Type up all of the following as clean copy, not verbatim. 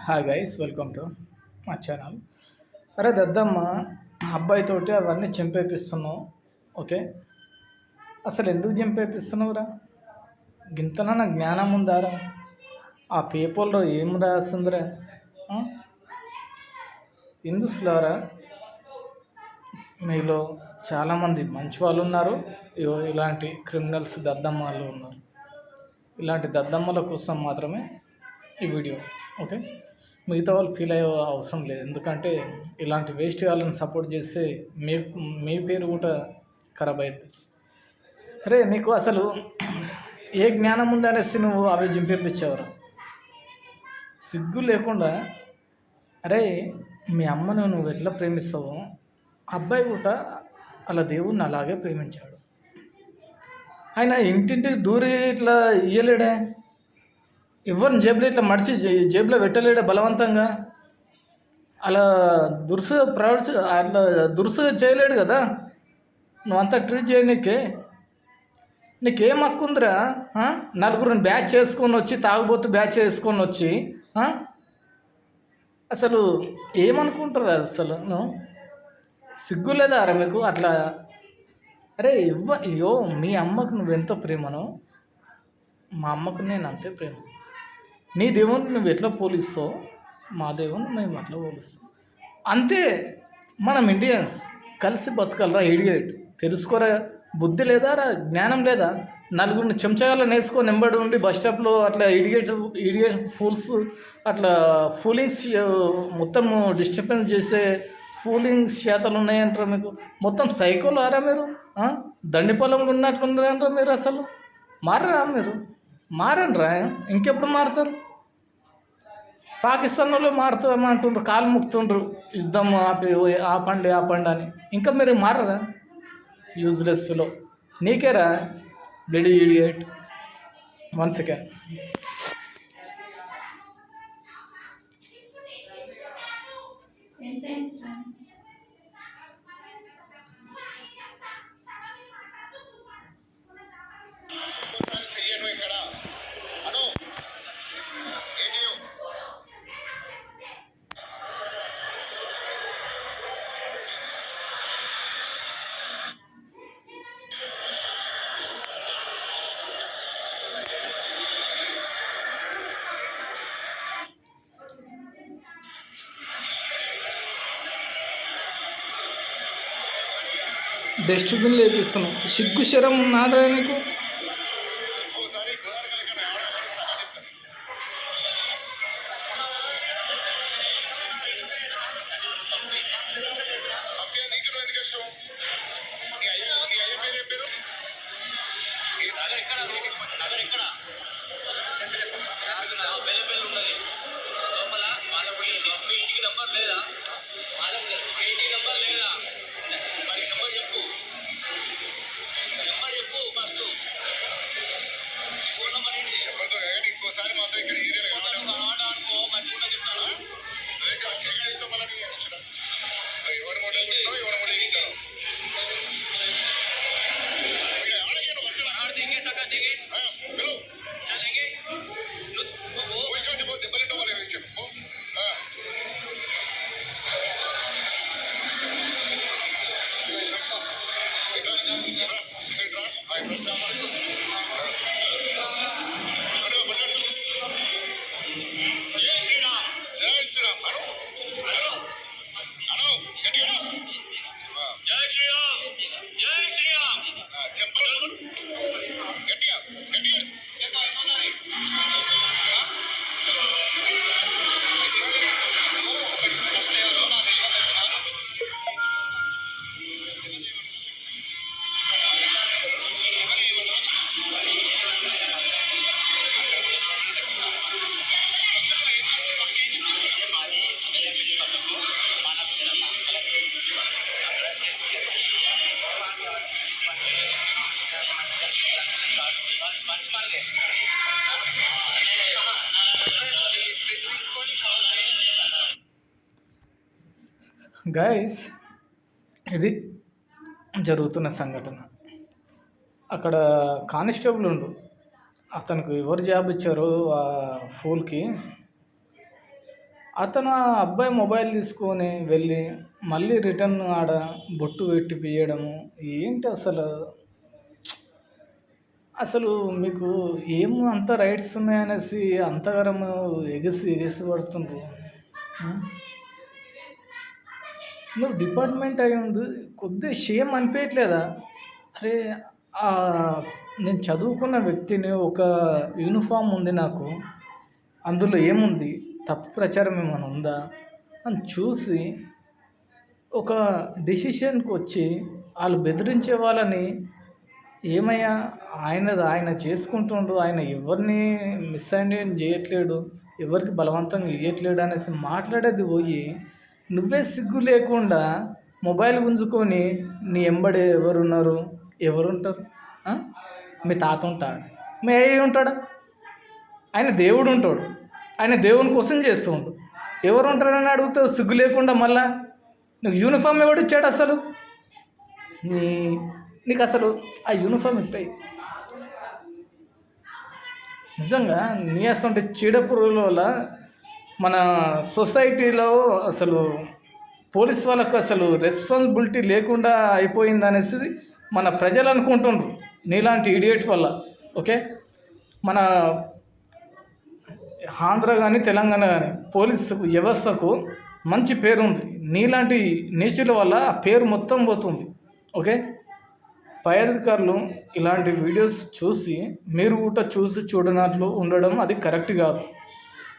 Hi guys, welcome to మా channel. అరే దద్దమ్మ, అబ్బాయితోటి అవన్నీ చంపేపిస్తున్నావు. ఓకే, అసలు ఎందుకు చంపేపిస్తున్నావురా? గింతనన్న జ్ఞానం ఉందారా? ఆ పేపర్లో ఏం రాస్తుందిరా? హిందూస్లారా, మీలో చాలామంది మంచి వాళ్ళు ఉన్నారు, ఇలాంటి క్రిమినల్స్ దద్దమ్మలు ఉన్నారు. ఇలాంటి దద్దమ్మల కోసం మాత్రమే ఈ వీడియో. ఓకే, మిగతా వాళ్ళు ఫీల్ అయ్యే అవసరం లేదు. ఎందుకంటే ఇలాంటి వేస్ట్ వాళ్ళని సపోర్ట్ చేస్తే మీ పేరు కూడా ఖరాబ్ అయింది. అరే నీకు అసలు ఏ జ్ఞానం ఉందనేసి నువ్వు అవి జింపేపించావురా? సిగ్గు లేకుండా. అరే, మీ అమ్మను నువ్వు ఎట్లా ప్రేమిస్తావో అబ్బాయి కూడా అలా దేవుణ్ణి అలాగే ప్రేమించాడు. ఆయన ఇంటింటికి దూరి ఇట్లా ఇయ్యలేడే, ఎవరిని జేబులో ఇట్లా మడిచి జేబులో పెట్టలేడే బలవంతంగా. అలా అట్లా దురుసుగా చేయలేడు కదా. నువ్వంతా ట్రీట్ చేయనీకే నీకేం హక్కు ఉందిరా? నలుగురిని బ్యాచ్ చేసుకొని వచ్చి, తాగుబోతు బ్యాచ్ చేసుకొని వచ్చి అసలు ఏమనుకుంటారు? అసలు నువ్వు సిగ్గు లేదా అరే మీకు అట్లా? అరే అయ్యో, మీ అమ్మకు నువ్వెంతో ప్రేమను, మా అమ్మకు నేను అంతే ప్రేమ. నీ దేవుని నువ్వు ఎట్లా పోలిస్తావు, మా దేవుని మేము అట్లా పోలిస్తాం. అంతే. మనం ఇండియన్స్ కలిసి బతకాలరా. ఇడియట్, తెలుసుకోరా? బుద్ధి లేదా రా? జ్ఞానం లేదా? నలుగురిని చెంచగాలను వేసుకొని నెంబడి ఉండి బస్ స్టాప్లో అట్లా ఇడియట్ ఫూల్స్, అట్లా ఫూలింగ్స్ మొత్తం డిస్టర్బెన్స్ చేసే ఫూలింగ్స్ శాతాలు ఉన్నాయంటారా మీకు? మొత్తం సైకోలు ఆరా మీరు? దండి పొలంలో ఉన్నట్లున్నారంటారా మీరు? అసలు మారరా మీరు? మారండ్రా, ఇంకెప్పుడు మారుతారు? పాకిస్తాన్ వాళ్ళు మారుతామంటుండ్రు, కాలు ముక్తుండ్రు, యుద్ధం ఆపండి అని. ఇంకా మీరు మారరా? Useless fellow. నీకేరా బ్లడీ ఇడియట్. 1 సెకండ్. డస్ట్బిన్లు వేపిస్తున్నావు. సిగ్గు శరం నాదరా నీకు? గైస్, ఇది జరుగుతున్న సంఘటన. అక్కడ కానిస్టేబుల్ ఉండు, అతనికి ఎవరు జాబ్ ఇచ్చారో ఆ ఫూల్కి, అతను ఆ అబ్బాయి మొబైల్ తీసుకొని వెళ్ళి మళ్ళీ రిటర్న్ ఆడ బొట్టు పెట్టి పియడము. ఏంటి అసలు? అసలు మీకు ఏం అంత రైట్స్ ఉన్నాయనేసి అంతగనము ఎగిసి ఎగిసి పడుతుండ్రు. హ్మ్. నువ్వు డిపార్ట్మెంట్ అయ్యుండి కొద్దిగా షేమ్ అనిపియట్లేదా? అరే! నేను చదువుకున్న వ్యక్తిని, ఒక యూనిఫామ్ ఉంది నాకు. అందులో ఏముంది? తప్పు ప్రచారం ఏమైనా ఉందా? అని చూసి ఒక డెసిషన్‌కొచ్చి ఆళ్ళు బెదిరించే వాళ్ళని, ఏమయ్యా, ఆయన చేసుకుంటుండు. ఆయన ఎవరిని మిస్‌అండర్‌స్టాండ్ చేయట్లేడు. ఎవరికి బలవంతంగా ఇయ్యట్లేడు అనేసి మాట్లాడేది పోయి, నువ్వే సిగ్గు లేకుండా మొబైల్ గుంజుకొని నీ ఎంబడి ఎవరున్నారు? ఎవరుంటారు? ఆ? మీ తాత ఉంటాడు. మీ అయ్య ఉంటాడా? ఆయన దేవుడు ఉంటాడు. ఆయన దేవుని కోసం చేస్తుండు. ఎవరు ఉంటారని అడుగుతావు సిగ్గు లేకుండా మళ్ళా? నీకు యూనిఫామ్ ఎవడు ఇచ్చాడు అసలు? నీ నీకు అసలు ఆ యూనిఫామ్ ఇప్పయి. నిజంగా నీ అసలు చీడపురుగుల వల్ల మన సొసైటీలో అసలు పోలీస్ వాళ్ళకు అసలు రెస్పాన్సిబిలిటీ లేకుండా అయిపోయింది అనేసి మన ప్రజలు అనుకుంటుండ్రు నీలాంటి ఇడియట్ వల్ల. ఓకే, మన ఆంధ్ర కానీ తెలంగాణ కానీ పోలీసు వ్యవస్థకు మంచి పేరు ఉంది. నీలాంటి నేచర్ల వల్ల ఆ పేరు మొత్తం పోతుంది. ఓకే, పై అధికారులు ఇలాంటి వీడియోస్ చూసి మీరు కూడా చూసి చూడనట్లు ఉండడం అది కరెక్ట్ కాదు.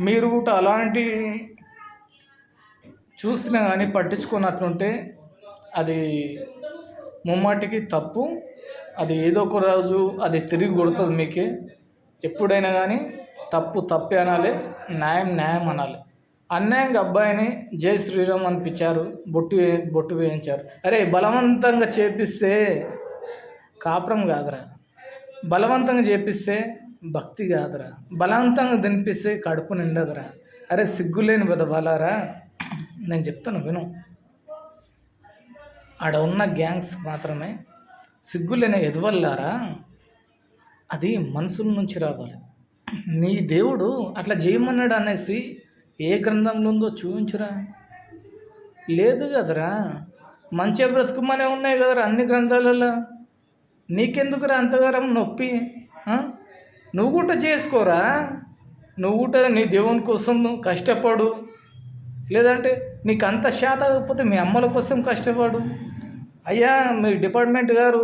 మీరు కూడా అలాంటి చూసినా కానీ పట్టించుకున్నట్లుంటే అది ముమ్మాటికి తప్పు. అది ఏదో ఒక రోజు అది తిరిగి కొడుతుంది మీకే. ఎప్పుడైనా కానీ తప్పు తప్పే అనాలి, న్యాయం న్యాయం అనాలి. అన్యాయంగా అబ్బాయిని జై శ్రీరామ్ అనిపించారు, బొట్టు వేయించారు. అరే, బలవంతంగా చేపిస్తే కాపురం కాదురా. బలవంతంగా చేపిస్తే భక్తి కాదురా. బలవంతంగా తినిపిస్తే కడుపు నిండదురా. అరే, సిగ్గులేని బలారా, నేను చెప్తాను విను. ఆడ ఉన్న గ్యాంగ్స్ మాత్రమే సిగ్గులేని ఎదువల్లారా. అది మనసుల నుంచి రావాలి. నీ దేవుడు అట్లా చేయమన్నాడు అనేసి ఏ గ్రంథంలో ఉందో చూపించురా. లేదు కదరా, మంచిగా బ్రతుకుమనే ఉన్నాయి కదరా అన్ని గ్రంథాలలో. నీకెందుకురా అంతగారం నొప్పి? నువ్వు కూడా చేసుకోరా. నువ్వు కూడా నీ దేవుని కోసం నువ్వు కష్టపడు. లేదంటే నీకు అంత శాత కాకపోతే మీ అమ్మల కోసం కష్టపడు. అయ్యా, మీ డిపార్ట్మెంట్ గారు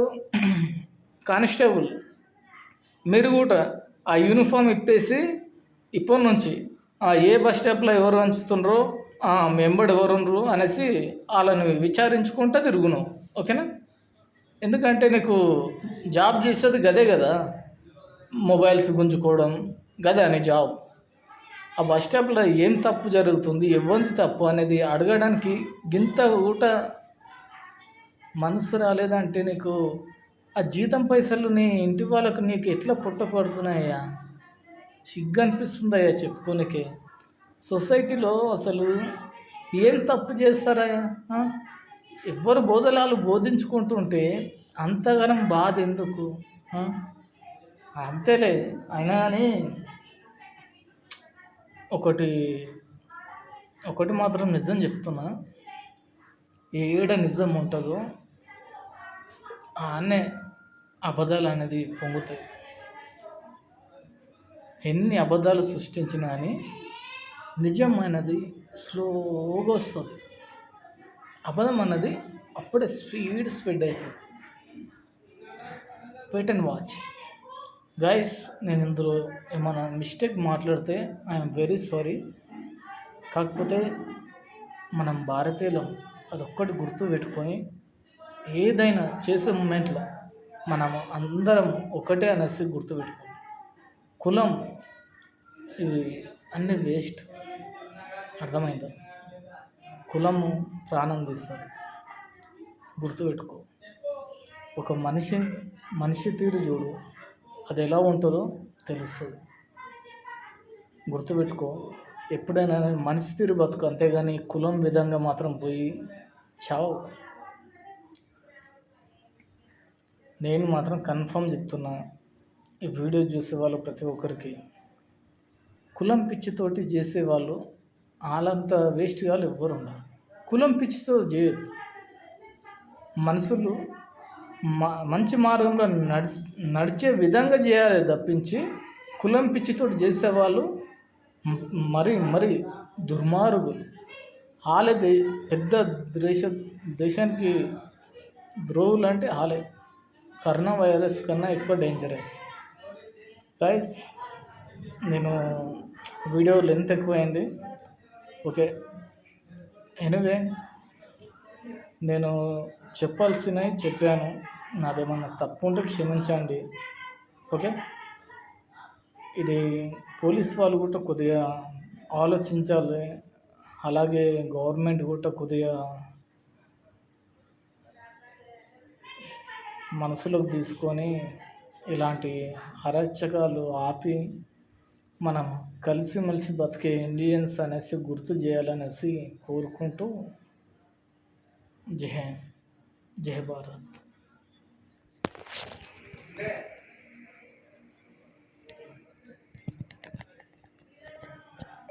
కానిస్టేబుల్, మీరు కూడా ఆ యూనిఫామ్ ఇప్పేసి ఇప్పటి నుంచి ఏ బస్ స్టాప్లో ఎవరు వంచుతుండ్రో, మెంబడు ఎవరుండ్రు అనేసి వాళ్ళని విచారించుకుంటూ తిరుగును. ఓకేనా? ఎందుకంటే నీకు జాబ్ చేసేది గదే కదా, మొబైల్స్ గుంజుకోవడం గదే నీ జాబ్. ఆ బస్ స్టాప్లో ఏం తప్పు జరుగుతుంది, ఎవరిది తప్పు అనేది అడగడానికి గింత ఊట మనసు రాలేదంటే నీకు ఆ జీతం పైసలు నీ ఇంటి వాళ్ళకు నీకు ఎట్లా పుట్టపడుతున్నాయ్యా? సిగ్గు అనిపిస్తుందయ్యా చెప్పుకోనికే. సొసైటీలో అసలు ఏం తప్పు చేస్తారయ్యా? ఎవ్వరు బోధలాలు బోధించుకుంటుంటే అంతగానం బాధ ఎందుకు? అంతేలే. అయినా కానీ ఒకటి మాత్రం నిజం చెప్తున్నా, ఏడ నిజం ఉంటుందో ఆనే అబద్ధాలు అనేది పొంగుతాయి. ఎన్ని అబద్ధాలు సృష్టించినా కానీ నిజం అనేది స్లోగా వస్తుంది. అబద్ధం అన్నది అప్పుడే స్పీడ్ అవుతుంది. Wait and watch guys. నేను ఇందులో ఏమైనా మిస్టేక్ మాట్లాడితే ఐఎమ్ వెరీ సారీ. కాకపోతే మనం భారతీయులం, అదొక్కటి గుర్తు పెట్టుకొని ఏదైనా చేసే మూమెంట్లో మనం అందరం ఒకటే అనేసి గుర్తుపెట్టుకోండి. కులం ఇవి అన్నీ వేస్ట్. అర్థమైందా? కులము ప్రాణం తీస్తుంది. గుర్తుపెట్టుకో. ఒక మనిషి తీరు చూడు, అది ఎలా ఉంటుందో తెలుస్తుంది. గుర్తుపెట్టుకో. ఎప్పుడైనా మనిషి తీరు బతుకు, అంతేగాని కులం విధంగా మాత్రం పోయి చావు. నేను మాత్రం కన్ఫర్మ్ చెప్తున్నా, ఈ వీడియో చూసేవాళ్ళు ప్రతి ఒక్కరికి కులం పిచ్చితోటి చేసేవాళ్ళు వాళ్ళంత వేస్ట్ వాళ్ళు ఎవ్వరు ఉండరు. కులం పిచ్చితో చేయొద్దు. మనుషులు మంచి మార్గంలో నడిచే విధంగా చేయాలి తప్పించి కులం పిచ్చితో చేసేవాళ్ళు మరి దుర్మార్గులు. వాళ్ళే పెద్ద దేశానికి ద్రోహులు అంటే వాళ్ళే. కరోనా వైరస్ కన్నా ఎక్కువ డేంజరస్. గైస్, నేను వీడియో లెంత్ ఎక్కువైంది. ఓకే, ఎనీవే నేను చెప్పాల్సినవి చెప్పాను. నాదేమన్నా తప్పు ఉంటే క్షమించండి. ఓకే, ఇది పోలీస్ వాళ్ళు కూడా కొద్దిగా ఆలోచించాలి. అలాగే గవర్నమెంట్ కూడా కొద్దిగా మనసులోకి తీసుకొని ఇలాంటి అరాచకాలు ఆపి మనం కలిసిమెలిసి బతికే ఇండియన్స్ అనేసి గుర్తు చేయాలనేసి కోరుకుంటూ జై హింద్, జై భారత్.